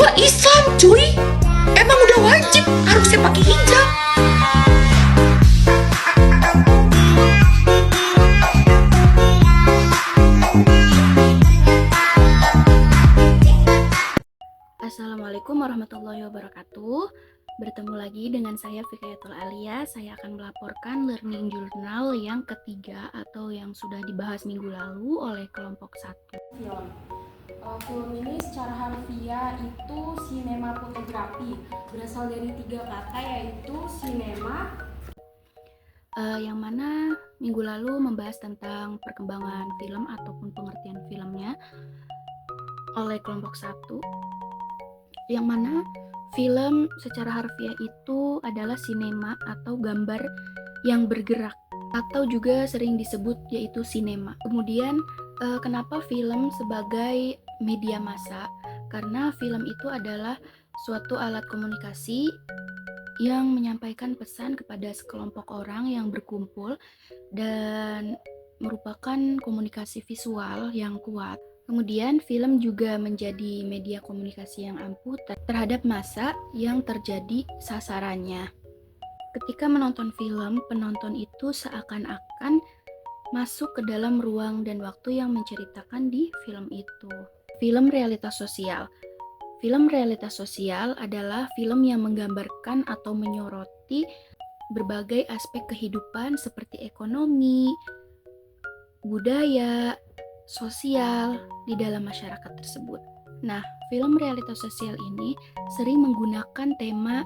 Gua Islam cuy. Emang udah wajib harusnya pakai hijab. Assalamualaikum warahmatullahi wabarakatuh. Bertemu lagi dengan saya Fikayatul Alia. Saya akan melaporkan learning journal yang ketiga atau yang sudah dibahas minggu lalu oleh kelompok 1. Film ini secara harfiah itu sinematografi, berasal dari 3 kata yaitu sinema, Yang mana minggu lalu membahas tentang perkembangan film ataupun pengertian filmnya oleh kelompok 1. Yang mana film secara harfiah itu adalah sinema atau gambar yang bergerak atau juga sering disebut yaitu sinema. Kemudian kenapa film sebagai media massa? Karena film itu adalah suatu alat komunikasi yang menyampaikan pesan kepada sekelompok orang yang berkumpul dan merupakan komunikasi visual yang kuat. Kemudian film juga menjadi media komunikasi yang ampuh terhadap massa yang terjadi sasarannya. Ketika menonton film, penonton itu seakan-akan masuk ke dalam ruang dan waktu yang menceritakan di film itu. Film realitas sosial. Film realitas sosial adalah film yang menggambarkan atau menyoroti berbagai aspek kehidupan seperti ekonomi, budaya, sosial di dalam masyarakat tersebut. Nah, film realitas sosial ini sering menggunakan tema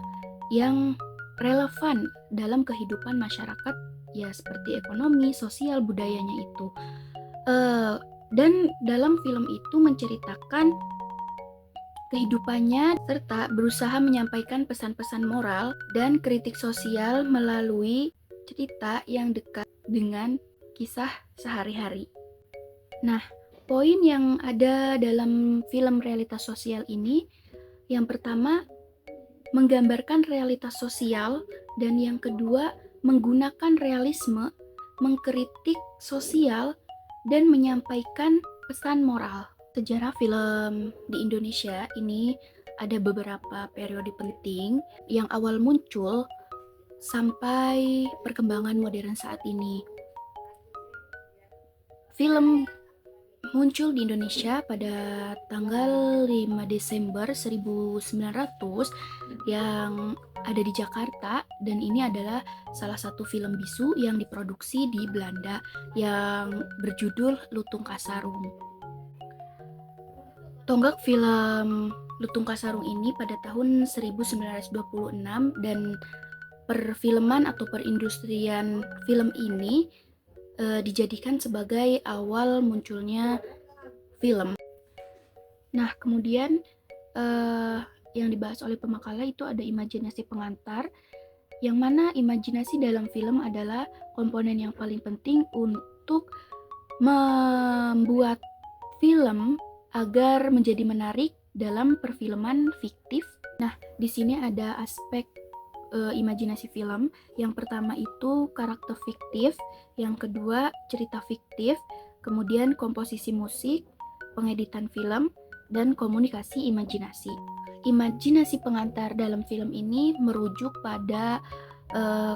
yang relevan dalam kehidupan masyarakat, ya seperti ekonomi, sosial, budayanya itu. Dan dalam film itu menceritakan kehidupannya serta berusaha menyampaikan pesan-pesan moral dan kritik sosial melalui cerita yang dekat dengan kisah sehari-hari. Nah, poin yang ada dalam film realitas sosial ini, yang pertama menggambarkan realitas sosial, dan yang kedua menggunakan realisme, mengkritik sosial, dan menyampaikan pesan moral. Sejarah film di Indonesia ini ada beberapa periode penting yang awal muncul sampai perkembangan modern saat ini. Film muncul di Indonesia pada tanggal 5 Desember 1900 yang ada di Jakarta, dan ini adalah salah satu film bisu yang diproduksi di Belanda yang berjudul Lutung Kasarung. Tonggak film Lutung Kasarung ini pada tahun 1926, dan perfilman atau perindustrian film ini dijadikan sebagai awal munculnya film. Nah, kemudian yang dibahas oleh pemakalah itu ada imajinasi pengantar, yang mana imajinasi dalam film adalah komponen yang paling penting untuk membuat film agar menjadi menarik dalam perfilman fiktif. Nah, di sini ada aspek imajinasi film. Yang pertama itu karakter fiktif, yang kedua cerita fiktif, kemudian komposisi musik, pengeditan film, dan komunikasi imajinasi. Imajinasi pengantar dalam film ini merujuk pada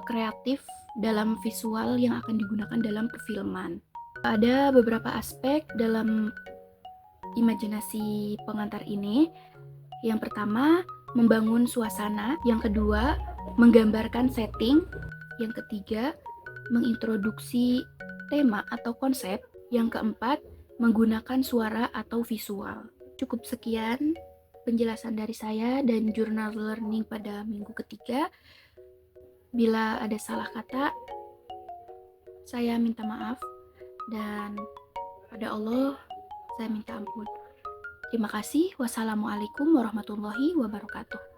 kreatif dalam visual yang akan digunakan dalam perfilman. Ada beberapa aspek dalam imajinasi pengantar ini. Yang pertama, membangun suasana. Yang kedua, menggambarkan setting. Yang ketiga, mengintroduksi tema atau konsep. Yang keempat, menggunakan suara atau visual. Cukup sekian penjelasan dari saya dan jurnal learning pada minggu ketiga. Bila ada salah kata, saya minta maaf, dan pada Allah saya minta ampun. Terima kasih. Wassalamualaikum warahmatullahi wabarakatuh.